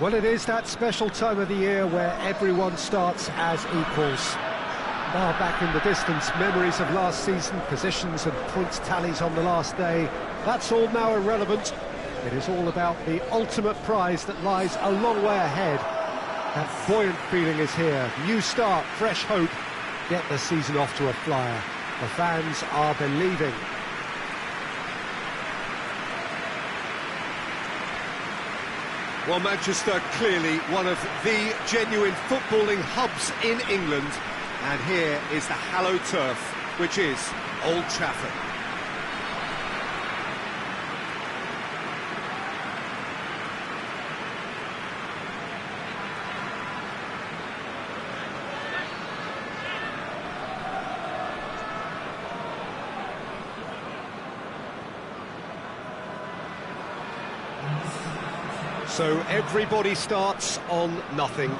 Well, it is that special time of the year where everyone starts as equals. Far back in the distance, memories of last season, positions and points tallies on the last day, that's all now irrelevant. It is all about the ultimate prize that lies a long way ahead. That buoyant feeling is here. New start, fresh hope. Get the season off to a flyer. The fans are believing. Well, Manchester clearly one of the genuine footballing hubs in England. And here is the hallowed turf, which is Old Trafford. So everybody starts on nothing.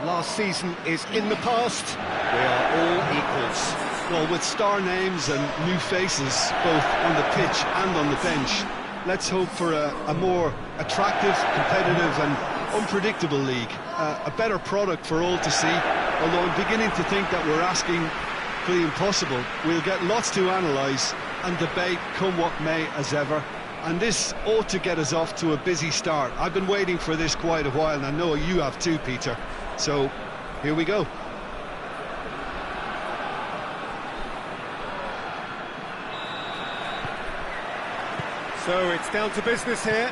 Last season is in the past. We are all equals. Well, with star names and new faces, both on the pitch and on the bench, let's hope for a more attractive, competitive and unpredictable league. A better product for all to see, although I'm beginning to think that we're asking for the impossible. We'll get lots to analyse and debate, come what may, as ever. And this ought to get us off to a busy start. I've been waiting for this quite a while, and I know you have too, Peter. So, here we go. So it's down to business here.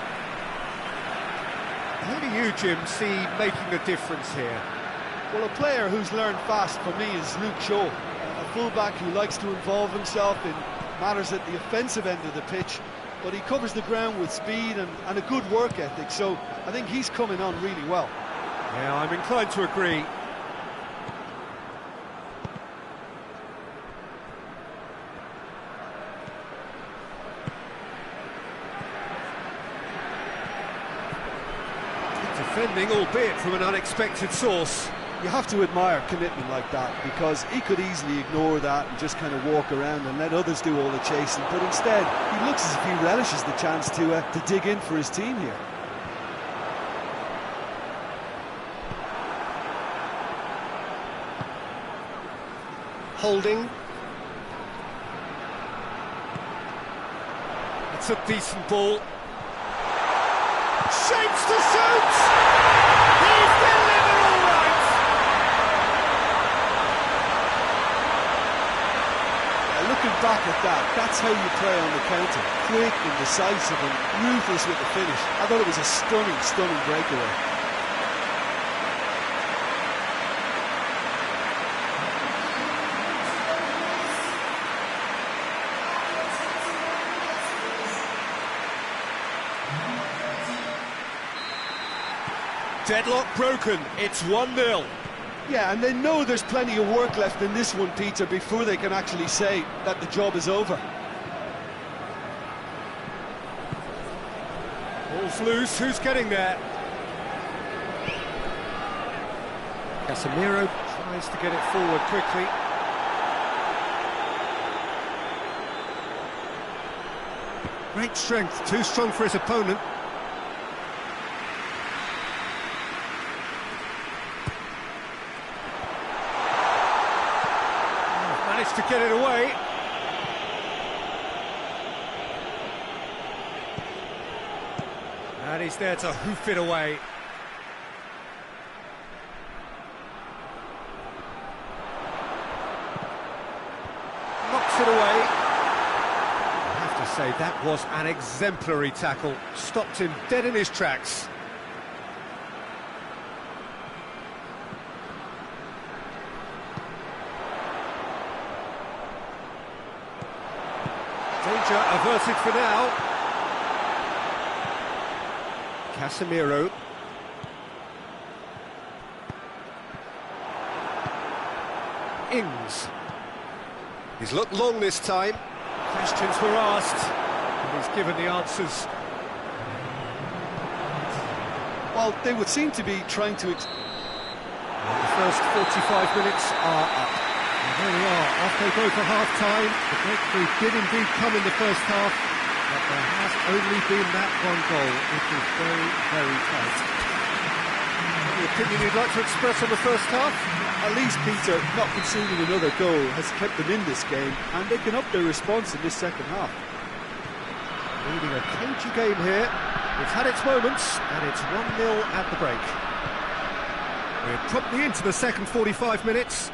Who do you, Jim, see making the difference here? Well, a player who's learned fast for me is Luke Shaw, a fullback who likes to involve himself in matters at the offensive end of the pitch, but he covers the ground with speed and a good work ethic, so I think he's coming on really well. Yeah, I'm inclined to agree. Defending, albeit from an unexpected source. You have to admire commitment like that, because he could easily ignore that and just kind of walk around and let others do all the chasing, but instead he looks as if he relishes the chance to dig in for his team here. Holding. It's a decent ball. Shapes to shoot! He's delivered all right! Looking back at that, that's how you play on the counter. Quick and decisive and ruthless with the finish. I thought it was a stunning, stunning breakaway. Deadlock broken, it's 1-0. Yeah, and they know there's plenty of work left in this one, Peter, before they can actually say that the job is over. Ball's loose, who's getting there? Casemiro Tries to get it forward quickly. great strength, too strong for his opponent. Managed to get it away. And he's there to hoof it away. Knocks it away. I have to say, that was an exemplary tackle. Stopped him dead in his tracks. Danger averted for now. Casemiro. Ings. He's looked long this time. Questions were asked, and he's given the answers. Well, they would seem to be trying to... The first 45 minutes are up. And there we are, off they go for half-time. The breakthrough did indeed come in the first half, but there has only been that one goal, which is very, very tight. opinion you'd like to express on the first half? At least, Peter, not conceding another goal has kept them in this game, and they can up their response in this second half. Leading a cagey game here. It's had its moments, and it's 1-0 at the break. We're promptly into the second 45 minutes.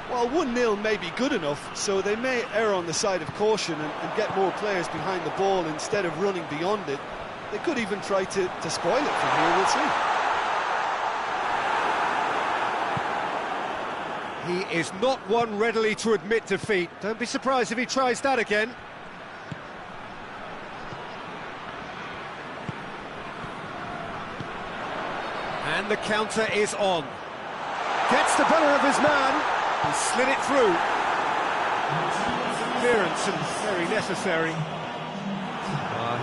Well, 1-0 may be good enough, so they may err on the side of caution and get more players behind the ball instead of running beyond it. They could even try to spoil it from here, we'll see. He is not one readily to admit defeat. Don't be surprised if he tries that again. And the counter is on. Gets the better of his man. He slid it through. Clearance and very necessary.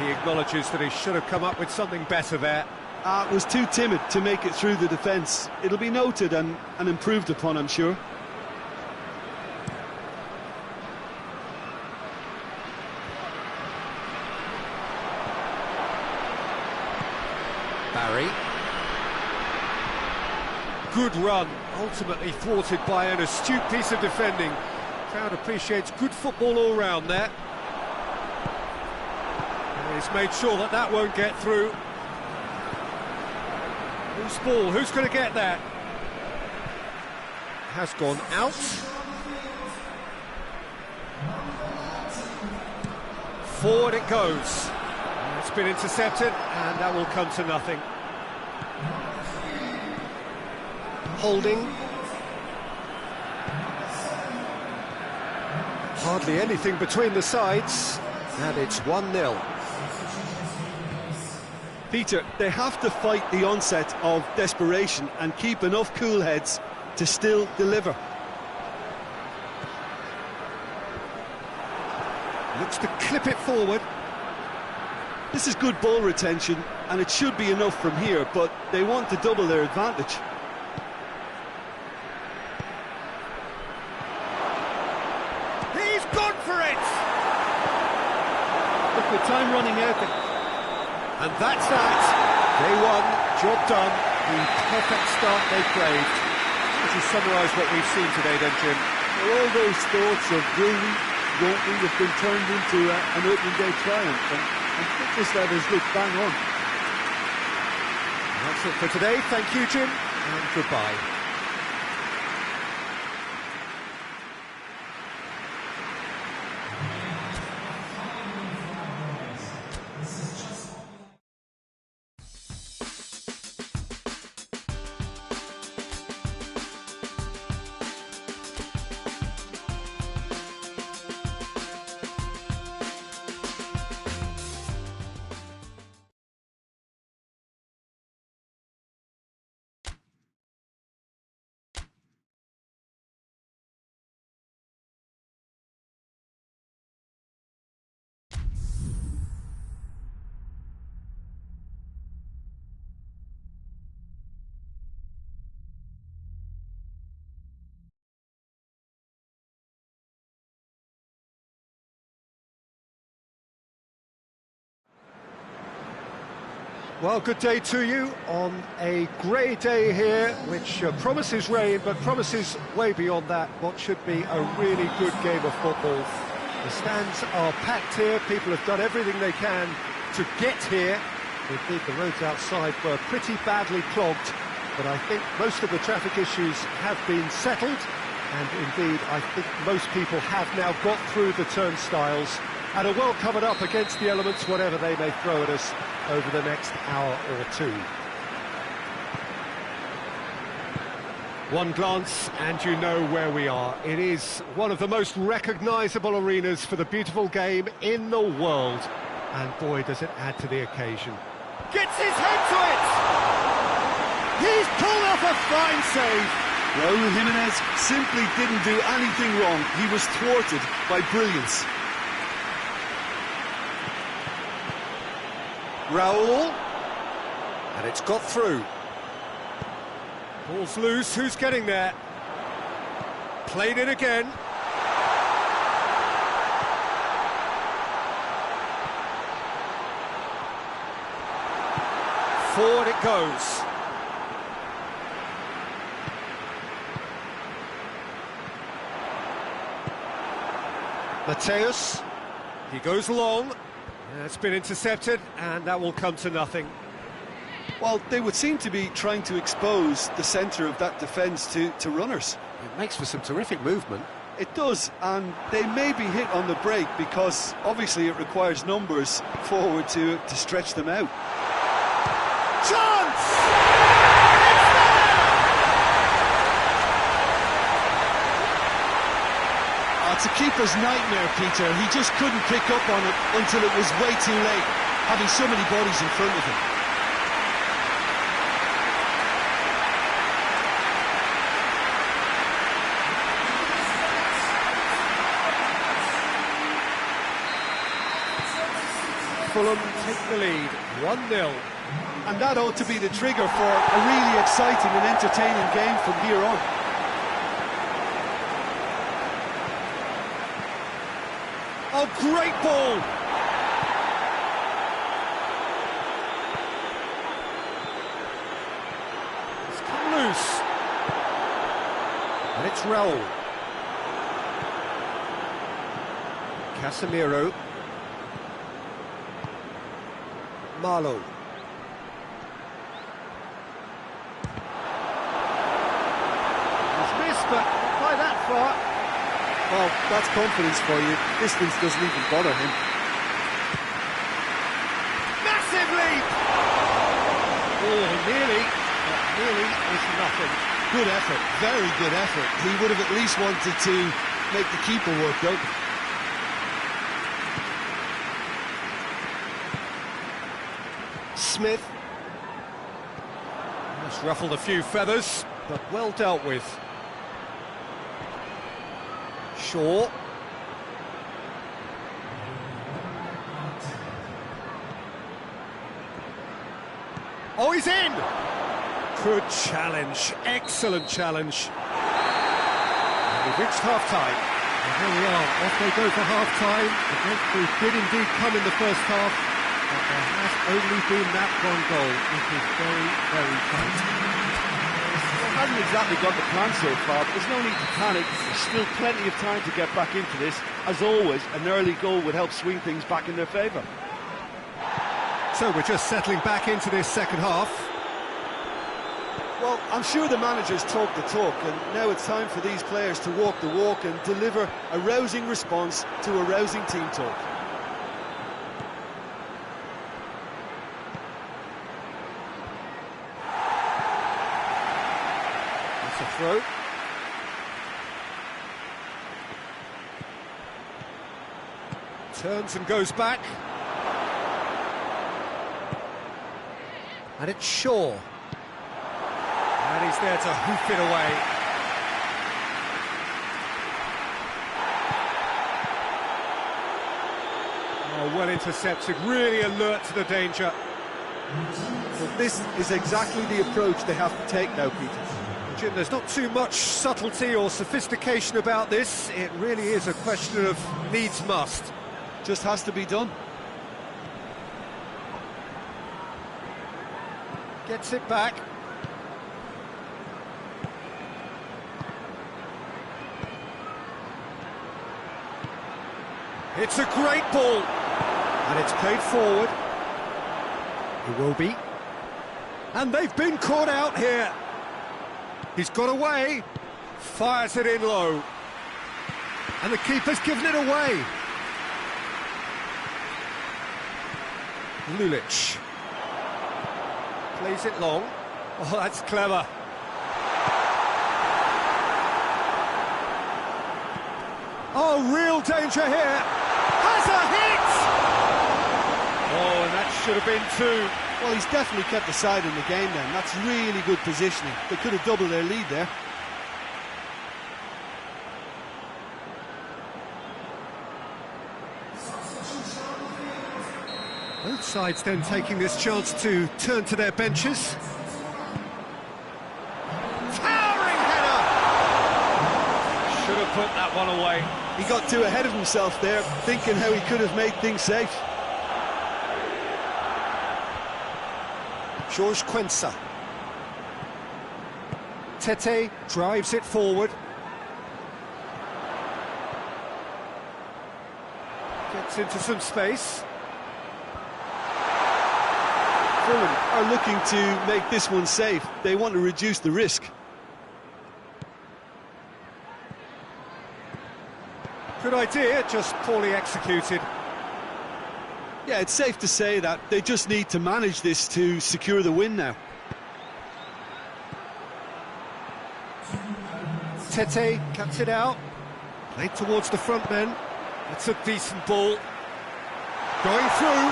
He acknowledges that he should have come up with something better there. It was too timid to make it through the defence. It'll be noted and improved upon, I'm sure. Barry. Good run, ultimately thwarted by an astute piece of defending. Crowd appreciates good football all round there. And he's made sure that that won't get through. Who's ball? Who's going to get that? Has gone out. Forward it goes. It's been intercepted, and that will come to nothing. Holding. Hardly anything between the sides, and it's 1-0. Peter, they have to fight the onset of desperation and keep enough cool heads to still deliver. Looks to clip it forward. This is good ball retention, and it should be enough from here, but they want to double their advantage. He's gone for it! Look, with time running out, and that's that. Day one, job done. The perfect start they craved. Would you summarise what we've seen today then, Jim? well, all those thoughts of will we, won't we, have been turned into an opening day triumph, and fitness levels look bang on. That's it for today. Thank you, Jim, and goodbye. Well, good day to you on a grey day here, which promises rain, but promises way beyond that what should be a really good game of football. The stands are packed here, people have done everything they can to get here. Indeed, the roads outside were pretty badly clogged, but I think most of the traffic issues have been settled, and indeed, I think most people have now got through the turnstiles and are well covered up against the elements, whatever they may throw at us over the next hour or two. One glance and you know where we are. It is one of the most recognisable arenas for the beautiful game in the world. And boy, does it add to the occasion. Gets his head to it! He's pulled off a fine save! Raúl Jiménez simply didn't do anything wrong. He was thwarted by brilliance. Raúl, and it's got through. Ball's loose, who's getting there? Played it again. Forward it goes. Mateus, he goes long. It's been intercepted, and that will come to nothing. Well, they would seem to be trying to expose the centre of that defence to runners. It makes for some terrific movement. It does, and they may be hit on the break because obviously it requires numbers forward to stretch them out. Chance! It's a keeper's nightmare, Peter. He just couldn't pick up on it until it was way too late, having so many bodies in front of him. Fulham take the lead, 1-0. And that ought to be the trigger for a really exciting and entertaining game from here on. Oh, great ball! It's come loose. And it's Raul. Casemiro. Marlowe. It's missed, but not by that far. Well, that's confidence for you. Distance doesn't even bother him. Massive leap! Oh, nearly, but nearly is nothing. Good effort, very good effort. He would have at least wanted to make the keeper work, though. Smith. That's ruffled a few feathers, but well dealt with. Shaw. Oh, he's in! Good challenge, excellent challenge. And we've reached half-time. And here we are, off they go for half-time. The breakthrough did indeed come in the first half, but there has only been that one goal. It is very, very tight. Hasn't exactly got the plan so far, but there's no need to panic. There's still plenty of time to get back into this. As always, an early goal would help swing things back in their favour. So we're just settling back into this second half. Well, I'm sure the managers talk the talk, and now it's time for these players to walk the walk and deliver a rousing response to a rousing team talk. That's a throw. Turns and goes back. And it's Shaw. And he's there to hoof it away. Oh, well intercepted, really alert to the danger. Well, this is exactly the approach they have to take now, Peter. Jim, there's not too much subtlety or sophistication about this. It really is a question of needs must. Just has to be done. Gets it back. It's a great ball. And it's played forward. It will be. And they've been caught out here. He's got away. Fires it in low. And the keeper's given it away. Lulic. Plays it long. Oh, that's clever. Oh, real danger here. Has a hit! Oh, and that should have been two. Well, he's definitely kept the side in the game then. That's really good positioning. They could have doubled their lead there. Both sides then taking this chance to turn to their benches. Towering header! Should have put that one away. He got too ahead of himself there, thinking how he could have made things safe. George Quensa. Tete drives it forward. Gets into some space. Fulham are looking to make this one safe. They want to reduce the risk. Good idea, just poorly executed. Yeah, it's safe to say that they just need to manage this to secure the win now. Tete cuts it out. Played towards the front men. It's a decent ball. Going through.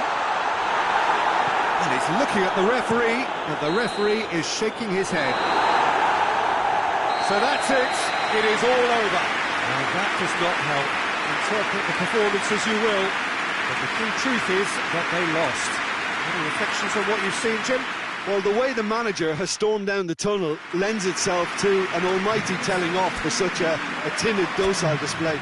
And he's looking at the referee, and the referee is shaking his head. So that's it. It is all over. And that does not help. Interpret the performance as you will, but the key truth is that they lost. Any reflections on what you've seen, Jim? Well, the way the manager has stormed down the tunnel lends itself to an almighty telling off for such a timid, docile display.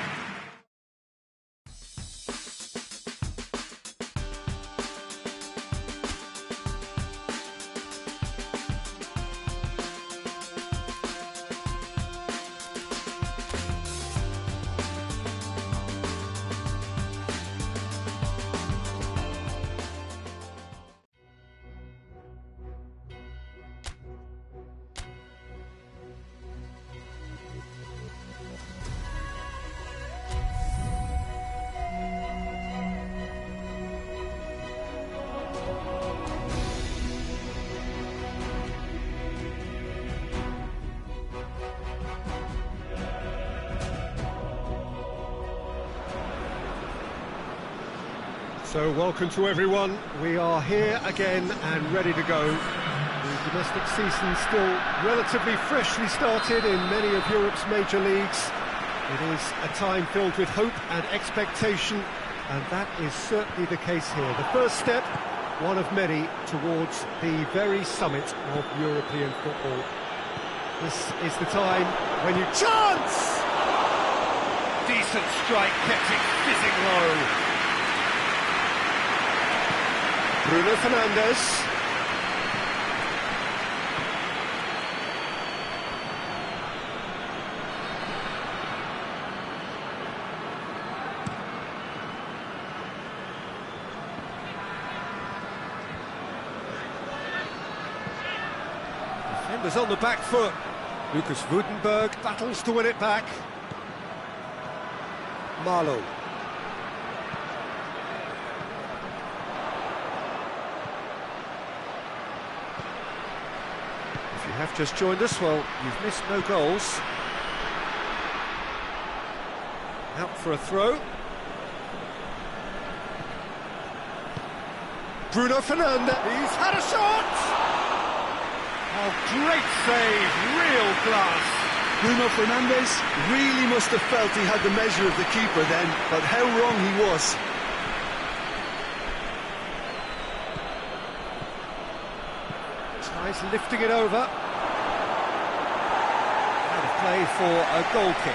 So welcome to everyone. We are here again and ready to go. The domestic season still relatively freshly started in many of Europe's major leagues. It is a time filled with hope and expectation, and that is certainly the case here. The first step, one of many, towards the very summit of European football. This is the time when you... Chance! Decent strike, kept it fizzing low. Bruno Fernandes. Defenders on the back foot. Lucas Woudenberg battles to win it back. Marlowe. You have just joined us, well, you've missed no goals. Out for a throw. Bruno Fernandes, he's had a shot! Oh, great save, real class. Bruno Fernandes really must have felt he had the measure of the keeper then, but how wrong he was. Tries lifting it over. Play for a goal kick.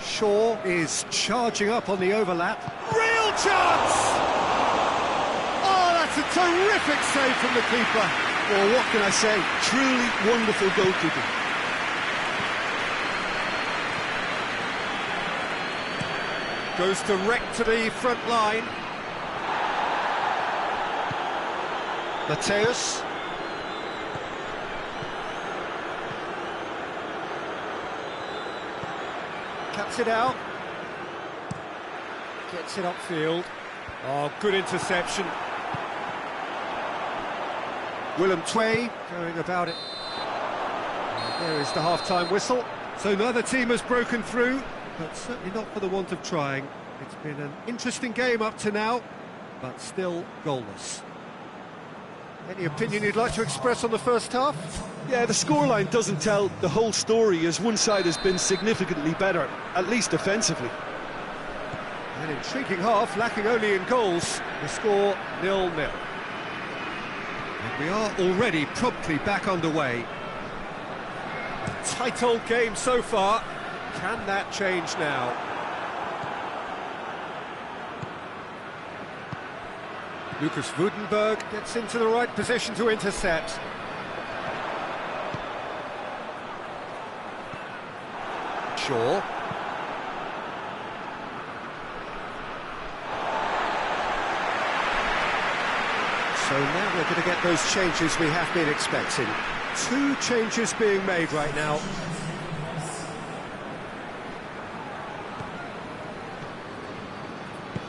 Shaw is charging up on the overlap. Real chance! Oh, that's a terrific save from the keeper. Well, what can I say? Truly wonderful goalkeeping. Goes direct to the front line. Mateus. Cuts it out. Gets it upfield. Oh, good interception. Willem Twey going about it. There is the half-time whistle. So neither team has broken through, but certainly not for the want of trying. It's been an interesting game up to now, but still goalless. Any opinion you'd like to express on the first half? Yeah, the scoreline doesn't tell the whole story, as one side has been significantly better, at least offensively. An intriguing half, lacking only in goals. The score 0-0. And we are already promptly back underway. A tight old game so far. Can that change now? Lucas Woudenberg gets into the right position to intercept. Shaw. So now we're going to get those changes we have been expecting. 2 changes being made right now.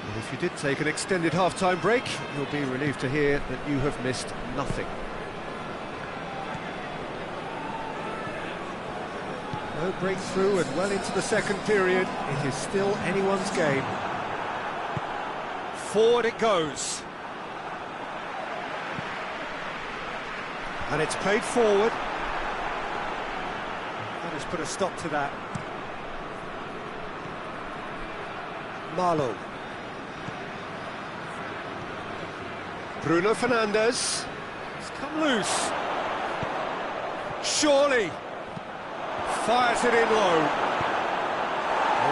And if you did take an extended half-time break, you'll be relieved to hear that you have missed nothing. No breakthrough and well into the second period. It is still anyone's game. Forward it goes. And it's played forward. That has put a stop to that. Marlowe. Bruno Fernandes. It's come loose. Surely. Fires it in low.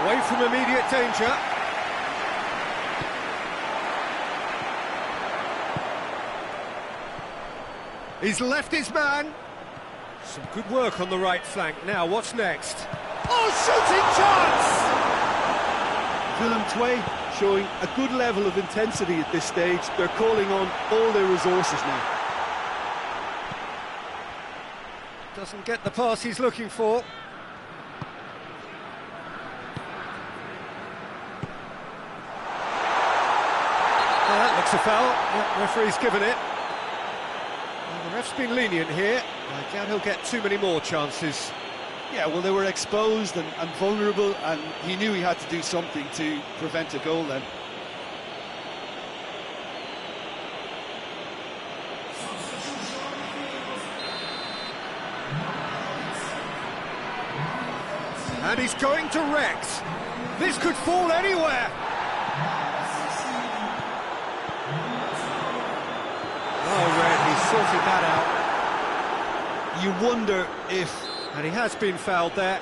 Away from immediate danger. He's left his man. Some good work on the right flank. Now, what's next? Oh, shooting chance! Willem Twey showing a good level of intensity at this stage. They're calling on all their resources now. Doesn't get the pass he's looking for. Well, that looks a foul. Yeah, referee's given it. Well, the ref's been lenient here. I doubt he'll get too many more chances. Yeah, well, they were exposed and vulnerable, and he knew he had to do something to prevent a goal then. And he's going direct. This could fall anywhere. Oh, Red, he's sorted that out. You wonder if... And he has been fouled there.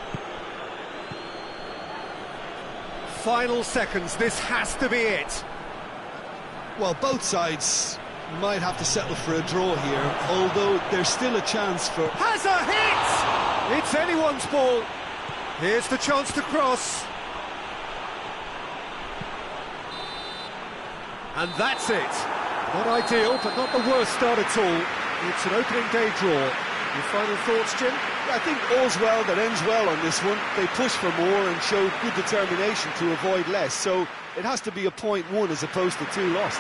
Final seconds, this has to be it. Well, both sides might have to settle for a draw here, although there's still a chance for... Has a hit! It's anyone's ball. Here's the chance to cross. And that's it. Not ideal, but not the worst start at all. It's an opening day draw. Your final thoughts, Jim? I think all's well that ends well on this one. They pushed for more and showed good determination to avoid less, so it has to be a point won as opposed to 2 lost.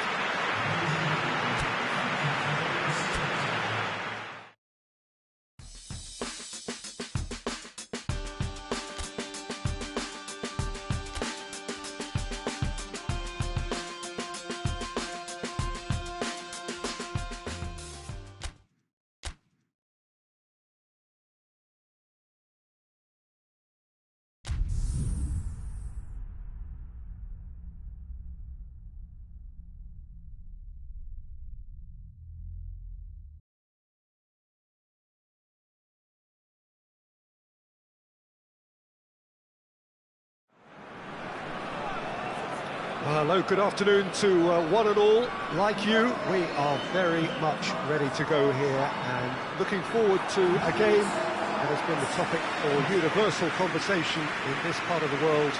Hello, good afternoon to one and all. Like you, we are very much ready to go here and looking forward to a game that has been the topic for universal conversation in this part of the world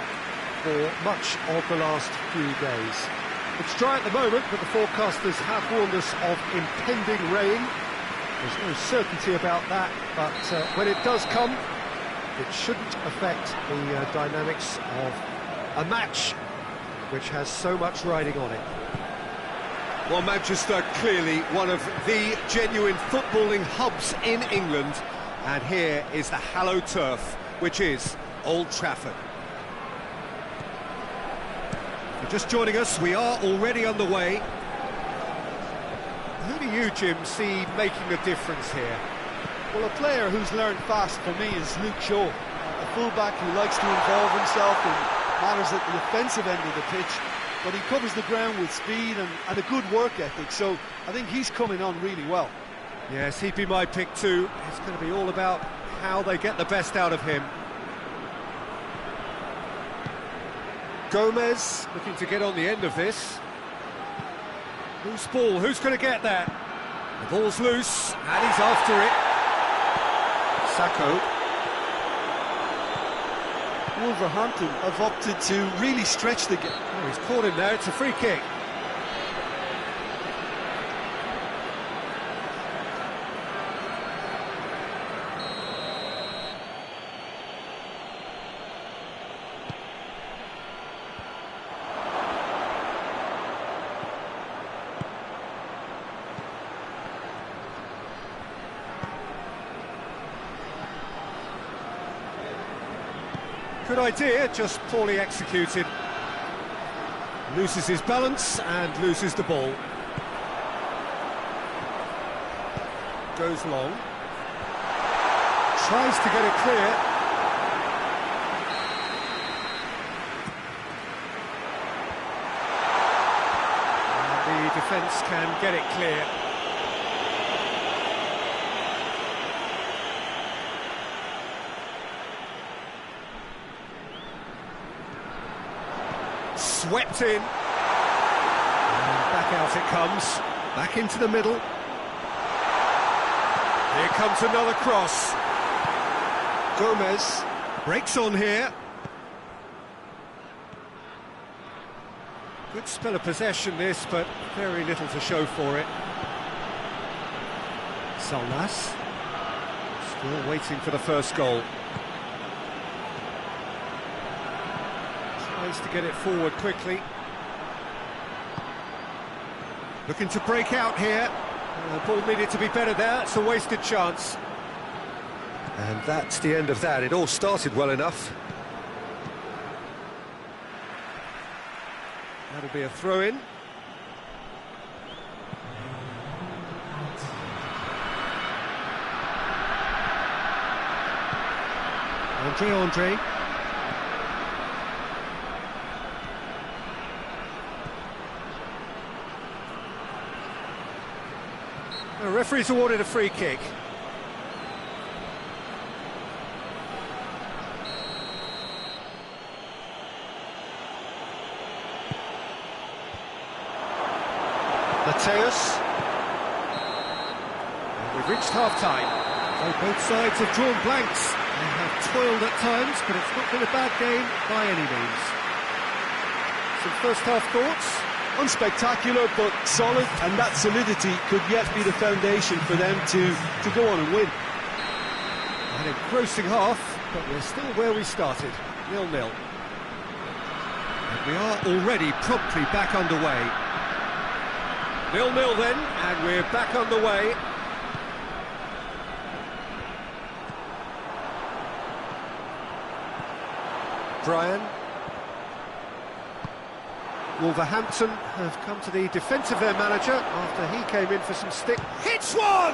for much of the last few days. It's dry at the moment, but the forecasters have warned us of impending rain. There's no certainty about that, but when it does come, it shouldn't affect the dynamics of a match which has so much riding on it. Well, Manchester, clearly one of the genuine footballing hubs in England, and here is the hallowed turf, which is Old Trafford. If you're just joining us, we are already underway. Who do you, Jim, see making a difference here? Well, a player who's learned fast for me is Luke Shaw, a fullback who likes to involve himself in matters at the offensive end of the pitch, but he covers the ground with speed and a good work ethic, so I think he's coming on really well. Yes, he'd be my pick too. It's going to be all about how they get the best out of him. Gomez looking to get on the end of this. Loose ball, who's going to get that? The ball's loose, and he's after it. Sacco. Wolverhampton have opted to really stretch the game. Oh, he's caught him there, it's a free kick. Good idea, just poorly executed. Loses his balance and loses the ball. Goes long. Tries to get it clear. And the defence can get it clear. Swept in, and back out it comes, back into the middle. Here comes another cross. Gomez breaks on here. Good spell of possession this, but very little to show for it. Salas still waiting for the first goal. Tries to get it forward quickly. Looking to break out here. The ball needed to be better there, it's a wasted chance. And that's the end of that. It all started well enough. That'll be a throw-in. Andre. The referee's awarded a free kick. Mateus. We've reached half-time. So both sides have drawn blanks. They have toiled at times, but it's not been a bad game by any means. Some first-half thoughts? Unspectacular but solid, and that solidity could yet be the foundation for them to go on and win. An engrossing half, but we're still where we started, 0-0. And we are already promptly back underway. 0-0 then, and we're back underway. Brian. Wolverhampton have come to the defence of their manager after he came in for some stick. Hits one!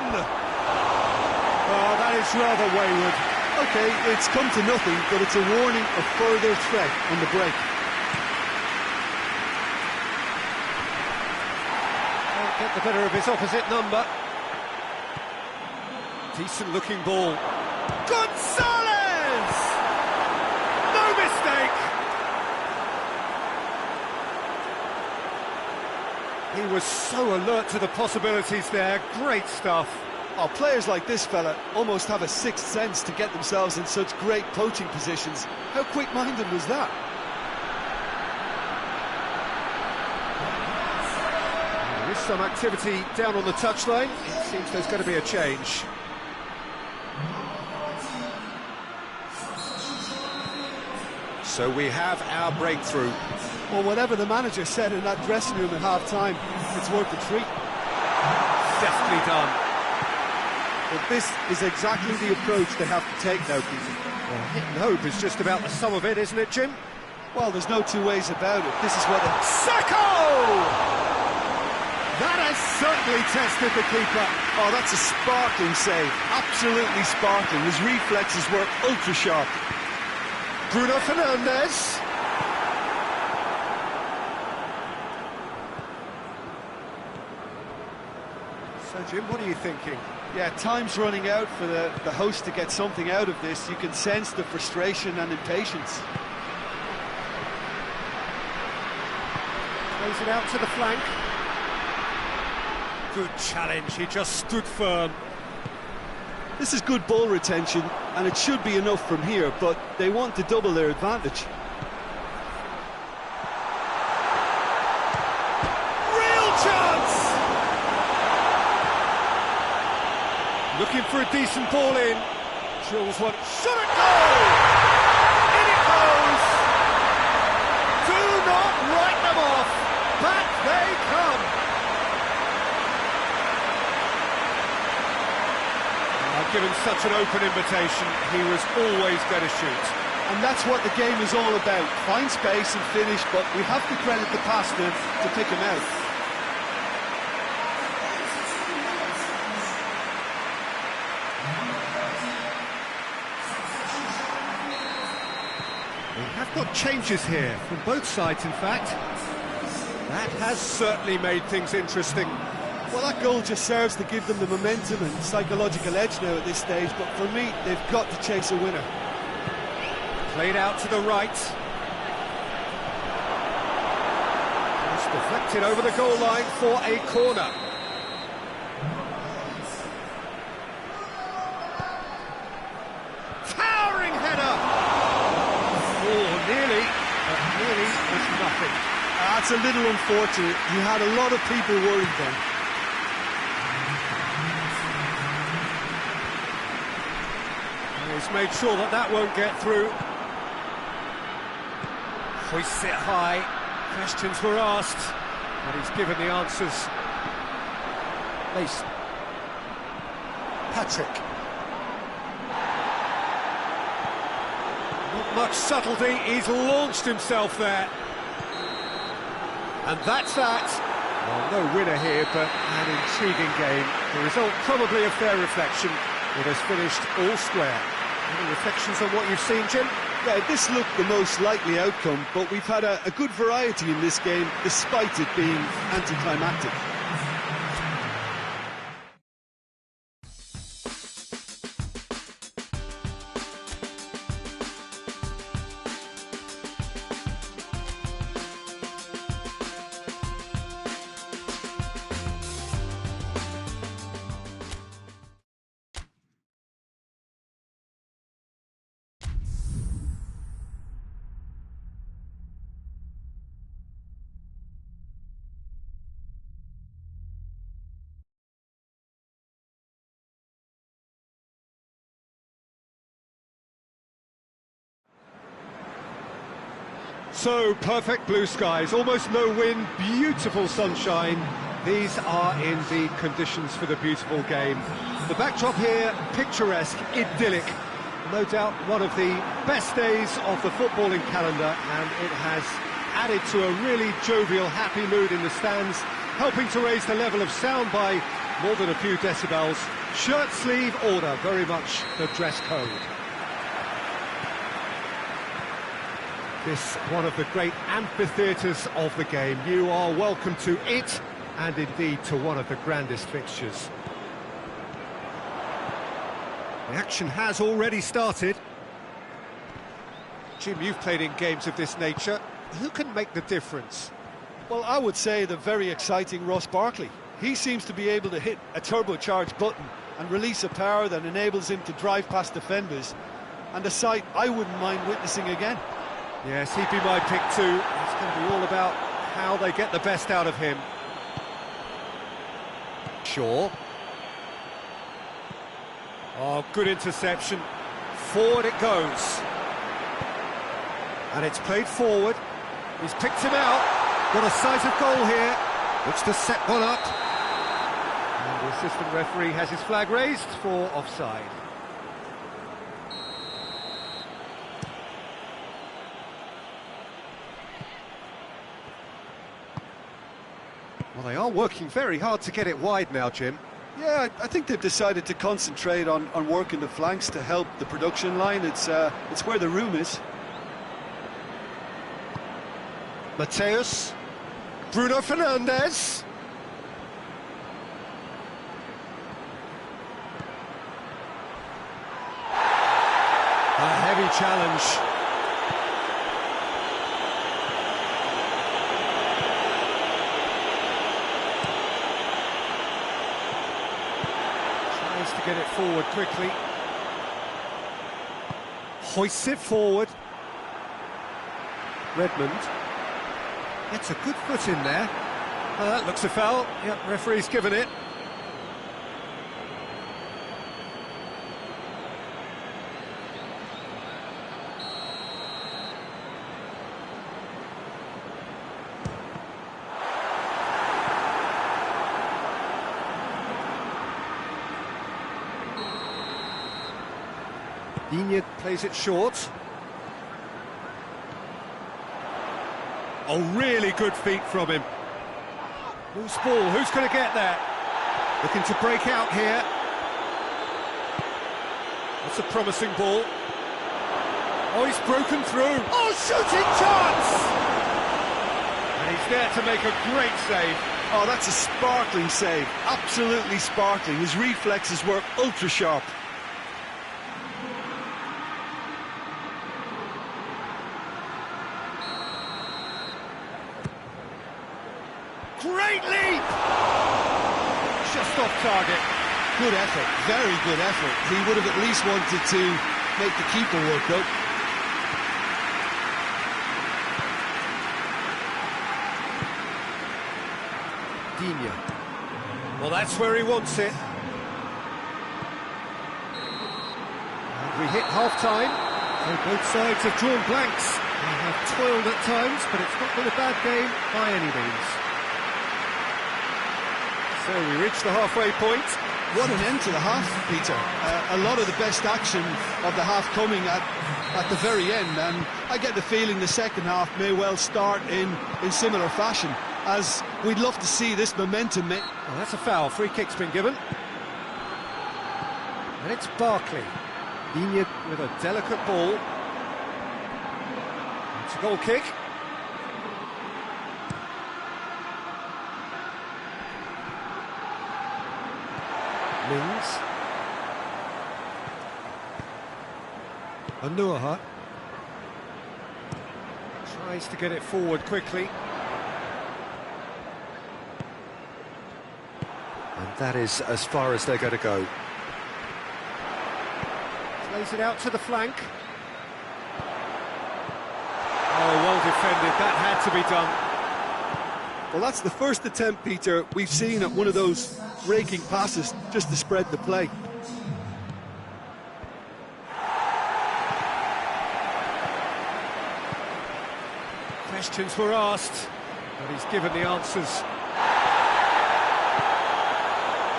Oh, that is rather wayward. OK, it's come to nothing, but it's a warning of further threat on the break. Can't get the better of his opposite number. Decent-looking ball. Gonzalez! No mistake! He was so alert to the possibilities there, great stuff. Oh, players like this fella almost have a sixth sense to get themselves in such great poaching positions. How quick-minded was that? There is some activity down on the touchline. It seems there's going to be a change. So we have our breakthrough. Well, whatever the manager said in that dressing room at half-time, it's worth the treat. Definitely done. But this is exactly the approach they have to take now, Peter. Well, hit and hope is just about the sum of it, isn't it, Jim? Well, there's no two ways about it. This is what they... Sacco! That has certainly tested the keeper. Oh, that's a sparkling save. Absolutely sparkling. His reflexes were ultra-sharp. Bruno Fernandes. So, Jim, what are you thinking? Yeah, time's running out for the host to get something out of this. You can sense the frustration and impatience. Plays it out to the flank. Good challenge, he just stood firm. This is good ball retention, and it should be enough from here, but they want to double their advantage. Real chance! Looking for a decent ball in. Drills one. Shot it, goal! In it goes! Do not write them off. Back they come. Given such an open invitation, he was always going to shoot. And that's what the game is all about. Find space and finish, but we have to credit the passer to pick him out. We have got changes here, from both sides in fact. That has certainly made things interesting. Well, that goal just serves to give them the momentum and psychological edge now at this stage, but for me, they've got to chase a winner. Played out to the right. It's deflected over the goal line for a corner. Towering header! Oh, nearly, but nearly was nothing. That's a little unfortunate. You had a lot of people worried then. He's made sure that that won't get through. Hoists it high. Questions were asked, and he's given the answers. Mason. Patrick. Not much subtlety, he's launched himself there. And that's that. Well, no winner here, but an intriguing game. The result probably a fair reflection. It has finished all square. Any reflections on what you've seen, Jim? Yeah, this looked the most likely outcome, but we've had a good variety in this game, despite it being anticlimactic. So, perfect blue skies, almost no wind, beautiful sunshine. These are in the conditions for the beautiful game. The backdrop here, picturesque, idyllic. No doubt one of the best days of the footballing calendar, and it has added to a really jovial, happy mood in the stands, helping to raise the level of sound by more than a few decibels. Shirt sleeve order, very much the dress code. This, one of the great amphitheatres of the game. You are welcome to it, and indeed to one of the grandest fixtures. The action has already started. Jim, you've played in games of this nature. Who can make the difference? Well, I would say the very exciting Ross Barkley. He seems to be able to hit a turbocharged button and release a power that enables him to drive past defenders, and a sight I wouldn't mind witnessing again. Yes, he'd be my pick too. It's going to be all about how they get the best out of him. Shaw. Oh, good interception. Forward it goes. And it's played forward. He's picked him out. Got a sight of goal here. Looks to set one up. And the assistant referee has his flag raised for offside. Well, they are working very hard to get it wide now, Jim. Yeah, I think they've decided to concentrate on working the flanks to help the production line. It's where the room is. Mateus. Bruno Fernandes. A heavy challenge. get it forward quickly. Hoists it forward. Redmond. Gets a good foot in there. Oh, that looks a foul. Yep, referee's given it. Digne plays it short. Oh, really good feet from him. Loose ball, who's going to get there? Looking to break out here. That's a promising ball. Oh, he's broken through. Oh, shooting chance! And he's there to make a great save. Oh, that's a sparkling save. Absolutely sparkling. His reflexes were ultra sharp. Great leap! Just off target. Good effort, very good effort. He would have at least wanted to make the keeper work though. Digne. Well, that's where he wants it. And we hit half-time. So both sides have drawn blanks. They have toiled at times, but it's not been a bad game by any means. So we reach the halfway point. What an end to the half, Peter. A lot of the best action of the half coming at the very end, and I get the feeling the second half may well start in similar fashion, as we'd love to see this momentum. Well, that's a foul. Free kick's been given. And it's Barkley. Digne with a delicate ball. It's a goal kick. Mings. Anuaha tries to get it forward quickly. And that is as far as they're going to go. Plays it out to the flank. Oh, well defended. That had to be done. Well, that's the first attempt, Peter, we've seen at one of those raking passes just to spread the play. Questions were asked, but he's given the answers.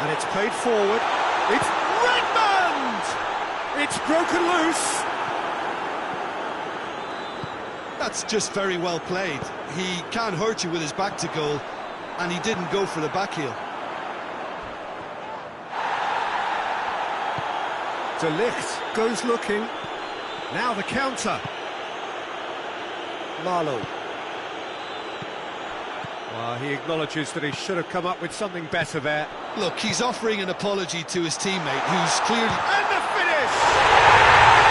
And it's played forward. It's Redmond! It's broken loose. That's just very well played. He can't hurt you with his back to goal, and he didn't go for the back heel. De Ligt goes looking. Now the counter. Marlowe. Well, he acknowledges that he should have come up with something better there. Look, he's offering an apology to his teammate, who's clearly... And the finish!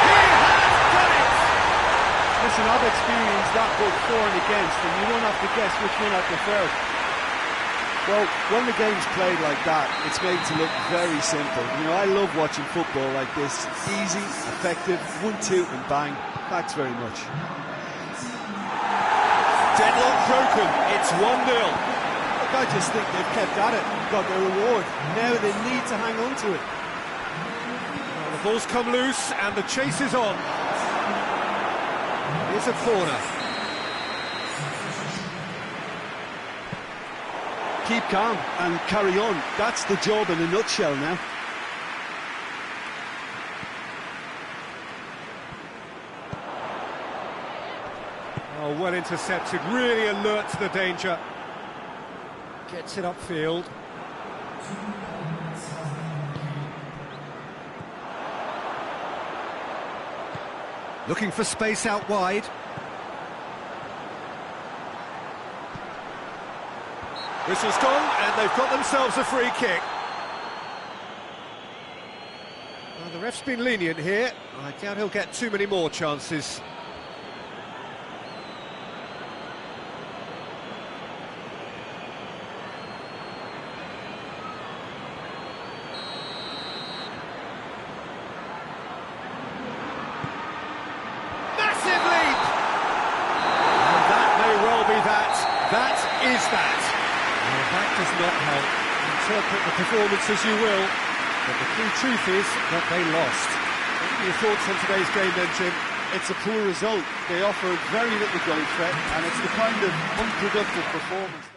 He has done it! Listen, I've experienced that both for and against, and you don't have to guess which one I prefer. Well, when the game's played like that, it's made to look very simple. You know, I love watching football like this. Easy, effective, 1-2 and bang. Thanks very much. Deadlock broken. It's 1-0. Look, I just think they've kept at it, got their reward. Now they need to hang on to it. Well, the ball's come loose and the chase is on. Here's a corner. Keep calm and carry on. That's the job in a nutshell now. Oh, well intercepted, really alert to the danger. Gets it upfield. Looking for space out wide. Whistle's gone, and they've got themselves a free kick. Well, the ref's been lenient here. I doubt he'll get too many more chances. is that? Well, that does not help. Interpret the performance as you will, but the key truth is that they lost. What are your thoughts on today's game then, Jim? It's a poor result. They offered very little goal threat, and it's the kind of unproductive performance.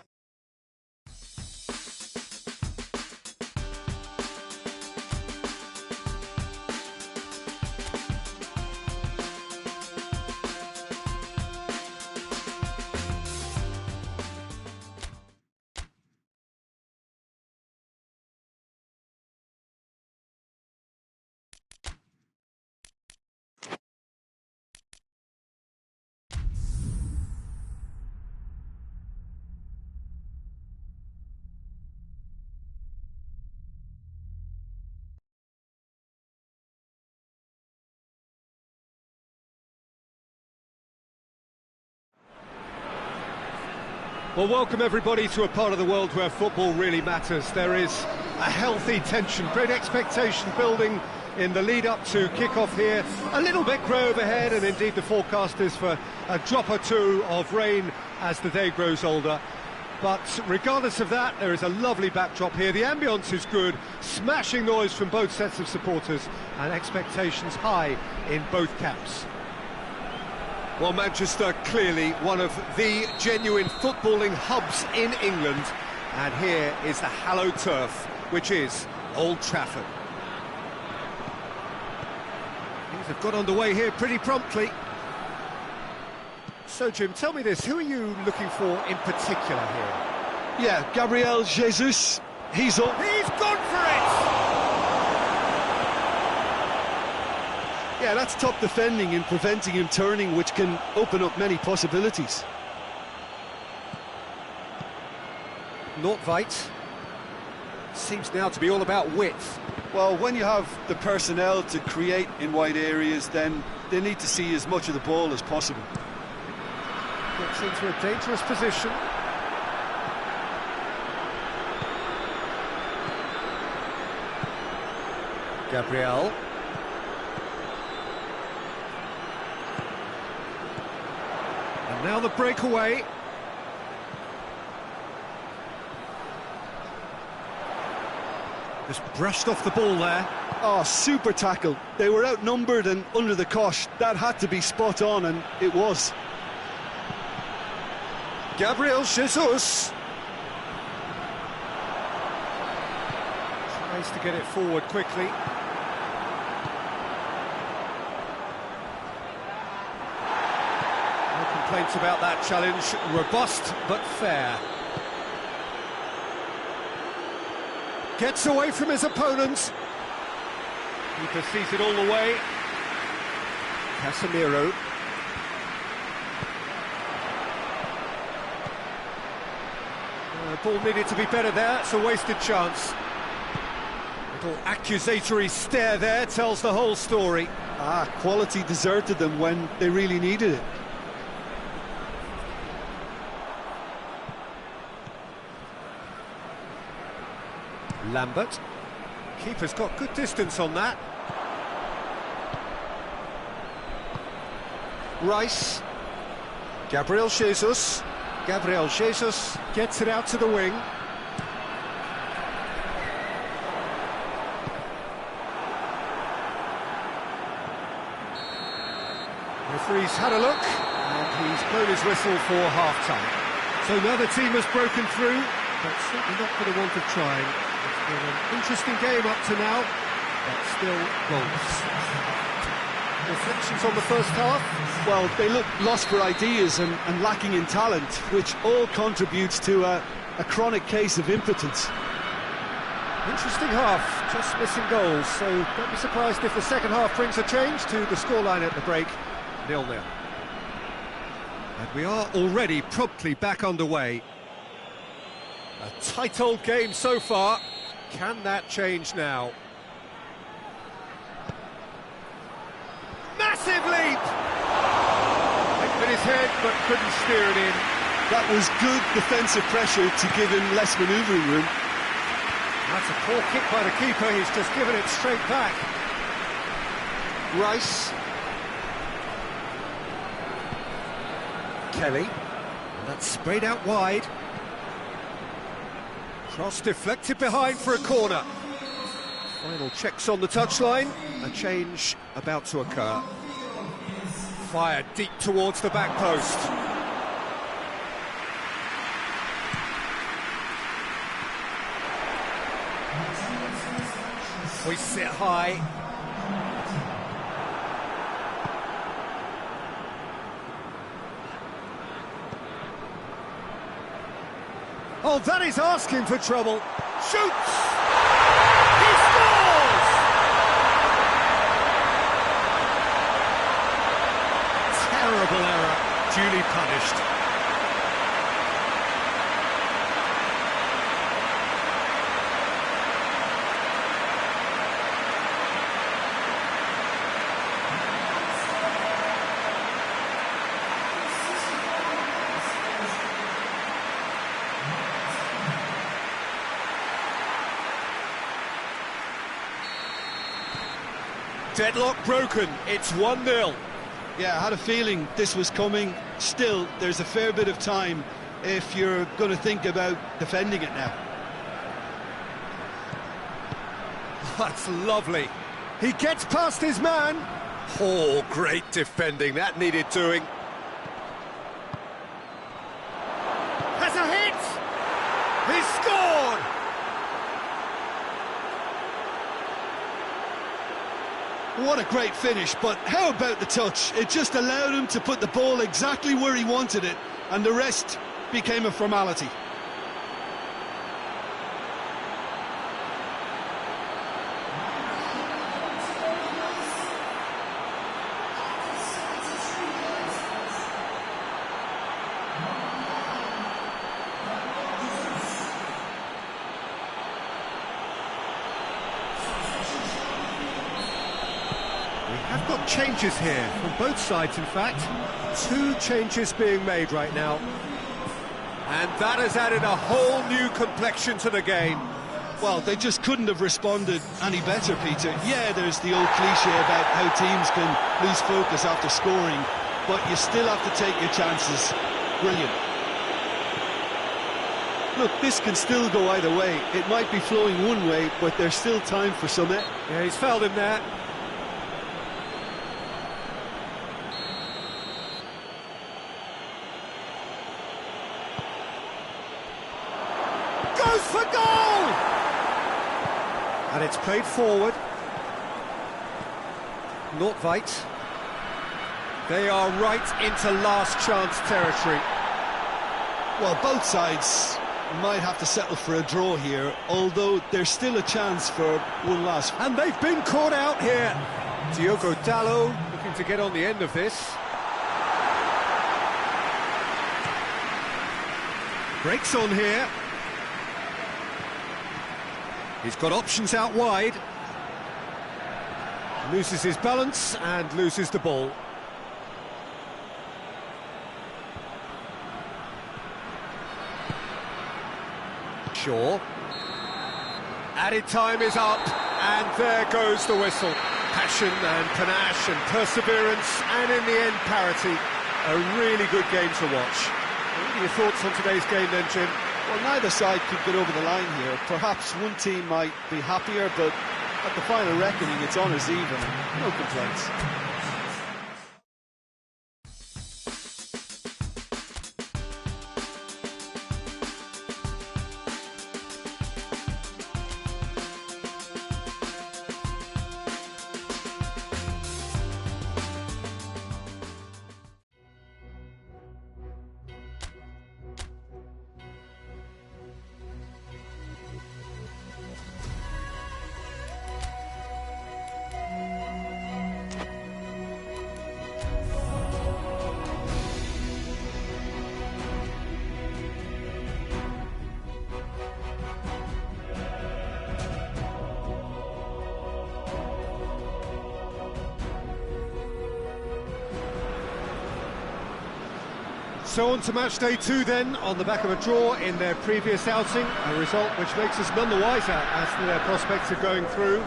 Well, welcome everybody to a part of the world where football really matters. There is a healthy tension, great expectation building in the lead-up to kick-off here. A little bit grey overhead, and indeed the forecast is for a drop or two of rain as the day grows older. But regardless of that, there is a lovely backdrop here. The ambience is good, smashing noise from both sets of supporters, and expectations high in both camps. Well, Manchester, clearly one of the genuine footballing hubs in England, and here is the hallowed turf, which is Old Trafford. Things have got underway here pretty promptly. So, Jim, tell me this, who are you looking for in particular here? Yeah, Gabriel Jesus, he's up. He's gone for it! Yeah, that's top defending and preventing him turning, which can open up many possibilities. Nordtveit seems now to be all about width. Well, when you have the personnel to create in wide areas, then they need to see as much of the ball as possible. Gets into a dangerous position. Gabriel. And now the breakaway. Just brushed off the ball there. Oh, super tackle. They were outnumbered and under the cosh. That had to be spot on, and it was. Gabriel Jesus tries to get it forward quickly. No complaints about that challenge. Robust but fair. Gets away from his opponent. Keeper sees it all the way. Casemiro. The ball needed to be better there. It's a wasted chance. Little accusatory stare there tells the whole story. Quality deserted them when they really needed it. Lambert. Keeper's got good distance on that. Rice. Gabriel Jesus. Gabriel Jesus gets it out to the wing. Referee's had a look, and he's blown his whistle for half-time. So now the team has broken through, but certainly not for the want of trying. It's been an interesting game up to now, but still goals. Reflections on the first half? Well, they look lost for ideas and lacking in talent, which all contributes to a chronic case of impotence. Interesting half, just missing goals, so don't be surprised if the second half brings a change to the scoreline at the break, 0-0. And we are already promptly back underway. A tight old game so far. Can that change now? Massive leap! Hit his head, but couldn't steer it in. That was good defensive pressure to give him less manoeuvring room. That's a poor kick by the keeper, he's just given it straight back. Rice. Kelly. And that's sprayed out wide. Cross deflected behind for a corner. Final checks on the touchline. A change about to occur. Fired deep towards the back post. Hoists it high. Oh, that is asking for trouble. Shoots! He scores! Terrible error, duly punished. Deadlock broken, it's 1-0. Yeah, I had a feeling this was coming. Still, there's a fair bit of time if you're going to think about defending it now. That's lovely. He gets past his man. Oh, great defending, that needed doing. Has a hit. He scored! What a great finish, but how about the touch? It just allowed him to put the ball exactly where he wanted it, and the rest became a formality. I've got changes here from both sides, in fact. 2 changes being made right now. And that has added a whole new complexion to the game. Well, they just couldn't have responded any better, Peter. Yeah, there's the old cliche about how teams can lose focus after scoring, but you still have to take your chances. Brilliant. Look, this can still go either way. It might be flowing one way, but there's still time for some... Yeah, he's fouled him there. Goes for goal! And it's played forward. Nordtveit. They are right into last chance territory. Well, both sides might have to settle for a draw here, although there's still a chance for one last. And they've been caught out here. Diogo Dalot looking to get on the end of this. Breaks on here. He's got options out wide. Loses his balance and loses the ball. Shaw. Added time is up, and there goes the whistle. Passion and panache and perseverance, and in the end, parity. A really good game to watch. What are your thoughts on today's game then, Jim? Well, neither side could get over the line here. Perhaps one team might be happier, but at the final reckoning, it's honours even. No complaints. So on to match day 2 then, on the back of a draw in their previous outing, a result which makes us none the wiser as to their prospects of going through.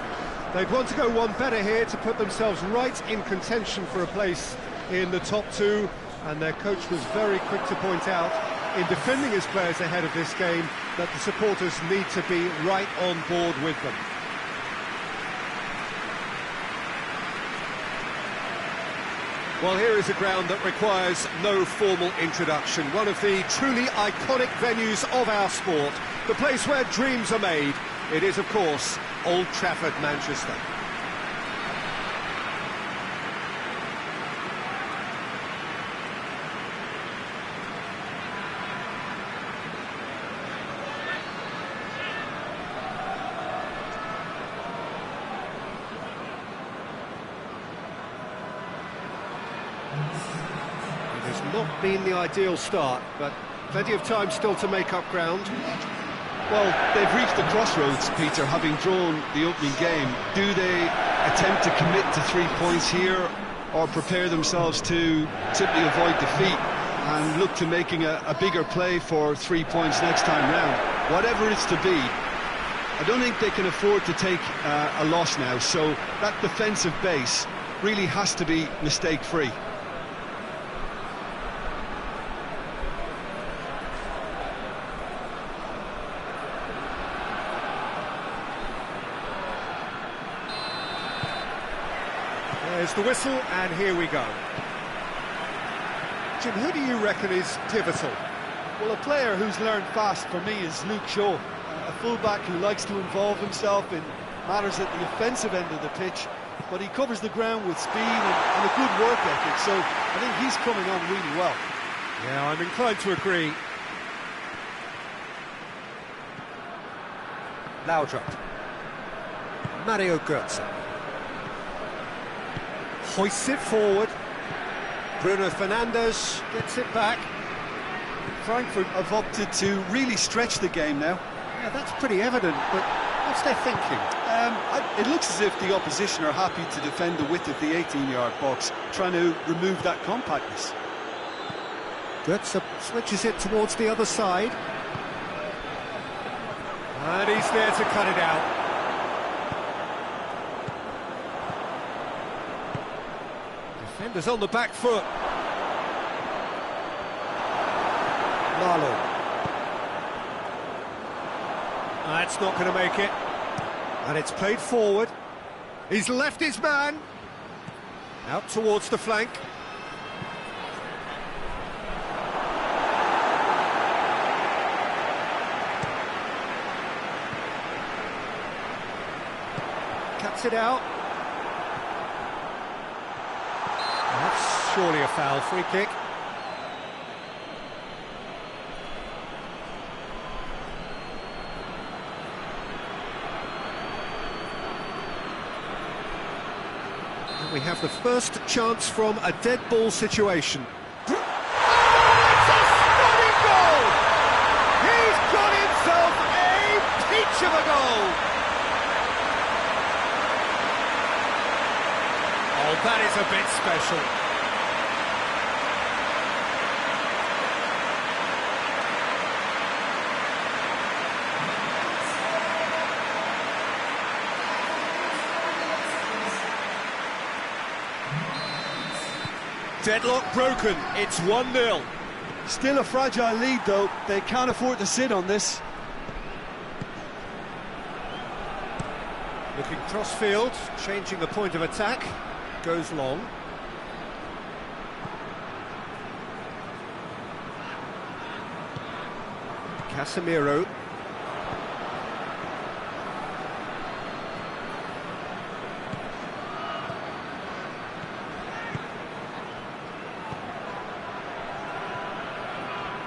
They'd want to go one better here to put themselves right in contention for a place in the top 2, and their coach was very quick to point out, in defending his players ahead of this game, that the supporters need to be right on board with them. Well, here is a ground that requires no formal introduction. One of the truly iconic venues of our sport, the place where dreams are made. It is, of course, Old Trafford, Manchester. It has not been the ideal start, but plenty of time still to make up ground. Well, they've reached the crossroads, Peter, having drawn the opening game. Do they attempt to commit to 3 points here, or prepare themselves to simply avoid defeat and look to making a bigger play for 3 points next time round? Whatever it's to be, I don't think they can afford to take a loss now, so that defensive base really has to be mistake-free. There's the whistle, and here we go. Jim, who do you reckon is pivotal? Well, a player who's learned fast for me is Luke Shaw, a fullback who likes to involve himself in matters at the offensive end of the pitch, but he covers the ground with speed and a good work ethic, so I think he's coming on really well. Yeah, I'm inclined to agree. Laudrup. Mario Götze. Hoists it forward. Bruno Fernandes gets it back. Frankfurt have opted to really stretch the game now. Yeah, that's pretty evident, but what's their thinking? It looks as if the opposition are happy to defend the width of the 18-yard box, trying to remove that compactness. Götze switches it towards the other side. And he's there to cut it out. Defenders on the back foot. Lalo. That's not going to make it. And it's played forward. He's left his man. Out towards the flank. Cuts it out. That's surely a foul. Free kick. And we have the first chance from a dead ball situation. Oh, it's a stunning goal! He's got himself a peach of a goal! Oh, that is a bit special. Deadlock broken, it's 1-0. Still a fragile lead, though. They can't afford to sit on this. Looking cross-field, changing the point of attack. Goes long. Casemiro.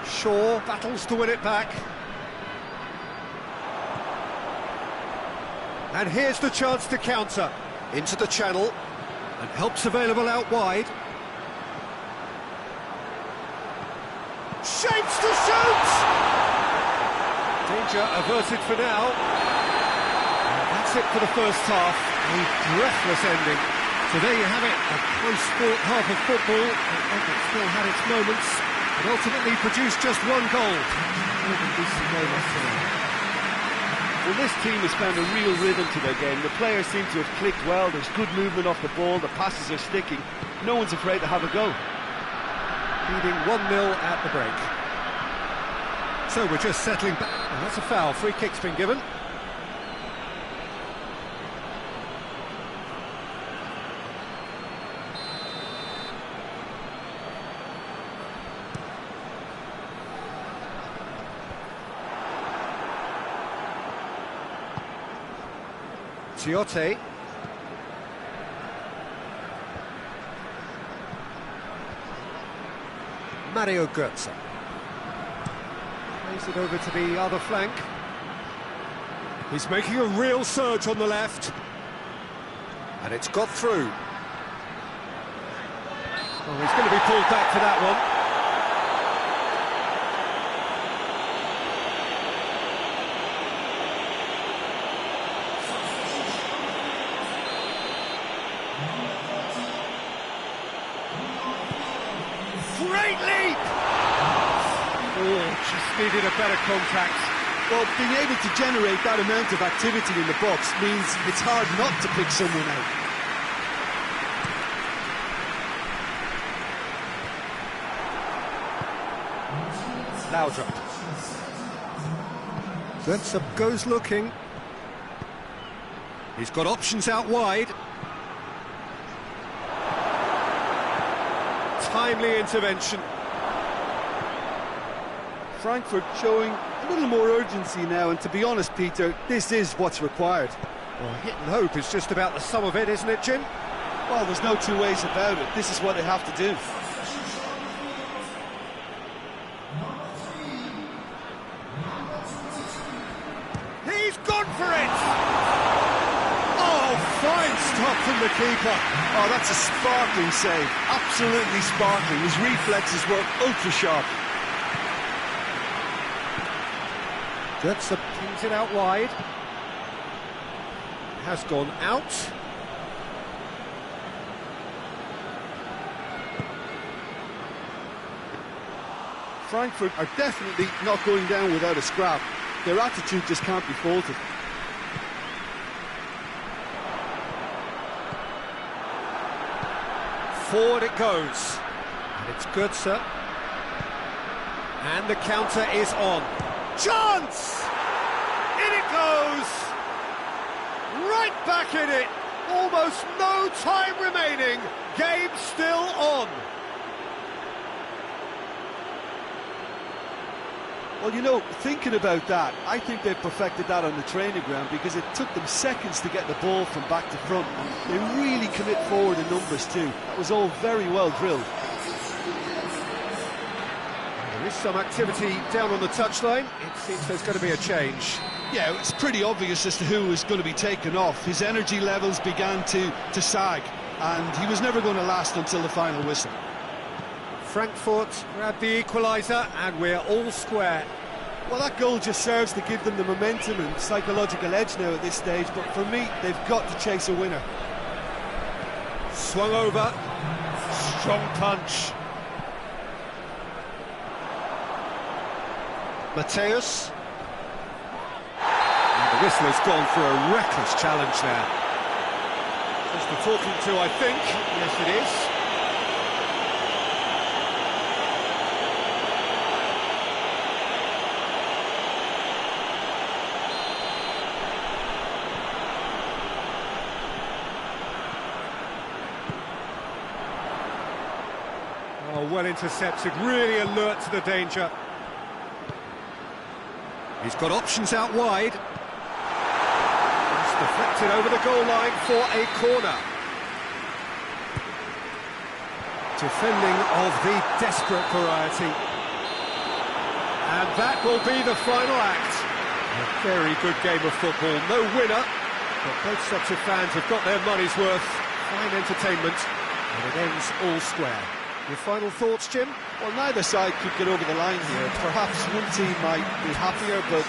Shaw battles to win it back. And here's the chance to counter. Into the channel. And help's available out wide. Shapes to shoot! Danger averted for now. And that's it for the first half. A breathless ending. So there you have it, a close-fought half of football. It still had its moments, but ultimately produced just one goal. Well, this team has found a real rhythm to their game. The players seem to have clicked well. There's good movement off the ball. The passes are sticking. No one's afraid to have a go. Leading 1-0 at the break. So we're just settling back. And that's a foul. Free kick's been given. Ciote. Mario Götze. Plays it over to the other flank. He's making a real surge on the left. And it's got through. Oh, he's going to be pulled back for that one. Great leap! Oh, just needed a better contact. Well, being able to generate that amount of activity in the box means it's hard not to pick someone out. Laudrup. Götze goes looking. He's got options out wide. Timely intervention. Frankfurt showing a little more urgency now, and to be honest, Peter, this is what's required. Well, hit and hope is just about the sum of it, isn't it, Jim? Well, there's no two ways about it. This is what they have to do. He's gone for it! Oh, fine stop from the keeper. Oh, that's a sparkling save. Absolutely sparkling. His reflexes were ultra sharp. Götze pings it out wide. Has gone out. Frankfurt are definitely not going down without a scrap. Their attitude just can't be faulted. Forward it goes. And it's Götze. And the counter is on. Chance! In it goes! Right back in it! Almost no time remaining. Game still on. Well, you know, thinking about that, I think they perfected that on the training ground because it took them seconds to get the ball from back to front. And they really commit forward in numbers too. That was all very well drilled. There is some activity down on the touchline. It seems there's going to be a change. Yeah, it's pretty obvious as to who was going to be taken off. His energy levels began to sag, and he was never going to last until the final whistle. Frankfurt grabbed the equaliser, and we're all square. Well, that goal just serves to give them the momentum and psychological edge now at this stage, but for me, they've got to chase a winner. Swung over. Strong punch. Mateus. And the whistle has gone for a reckless challenge there. Just the talking to, I think. Yes, it is. Oh, well intercepted, really alert to the danger. He's got options out wide. It's deflected over the goal line for a corner. Defending of the desperate variety. And that will be the final act. A very good game of football. No winner, but both sets of fans have got their money's worth. Fine entertainment, and it ends all square. Your final thoughts, Jim? Well, neither side could get over the line here. Perhaps one team might be happier, but